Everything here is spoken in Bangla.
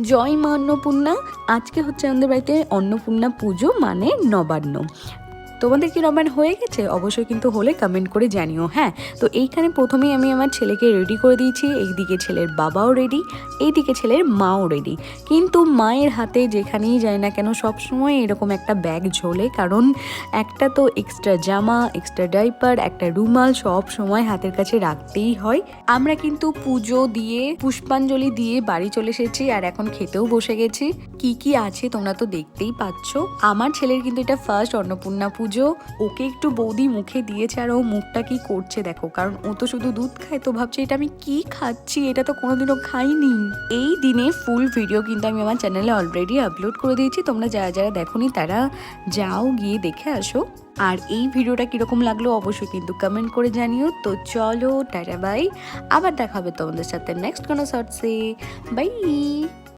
জয় মা অন্নপূর্ণা। আজকে হচ্ছে আমাদের বাড়িতে অন্নপূর্ণা পুজো মানে নবান্ন। তোমাদের কি নবান্ন হয়ে গেছে? অবশ্যই কিন্তু হলে কমেন্ট করে জানিও। হ্যাঁ, তো এইখানে প্রথমেই আমি আমার ছেলেকে রেডি করে দিয়েছি। এইদিকে ছেলের বাবাও রেডি, এইদিকে ছেলের মাও রেডি। কিন্তু মায়ের হাতে যেখানেই যায় না কেন সবসময় এরকম একটা ব্যাগ ঝোলে, কারণ একটা তো এক্সট্রা জামা, এক্সট্রা ডাইপার, একটা রুমাল সব সময় হাতের কাছে রাখতেই হয়। আমরা কিন্তু পুজো দিয়ে পুষ্পাঞ্জলি দিয়ে বাড়ি চলে এসেছি আর এখন খেতেও বসে গেছি। কি কি আছে তোমরা তো দেখতেই পাচ্ছ। আমার ছেলের কিন্তু এটা ফার্স্ট অন্নপূর্ণা পুজো। ওকে একটু বৌদি মুখে দিয়েছে আর ও মুখটা কি করছে দেখো, কারণ ও তো শুধু দুধ খায়, তো ভাবছে এটা আমি কি খাচ্ছি, এটা তো কোনোদিনও খাইনি। এই দিনে ফুল ভিডিও কিন্তু আমি আমার চ্যানেলে অলরেডি আপলোড করে দিয়েছি, তোমরা যারা যারা দেখোনি তারা যাও গিয়ে দেখে আসো। আর এই ভিডিওটা কিরকম লাগলো অবশ্যই কিন্তু কমেন্ট করে জানিও। তো চলো টাটা বাই, আবার দেখা হবে তোমাদের সাথে নেক্সট কোনো শর্টসে। বাই।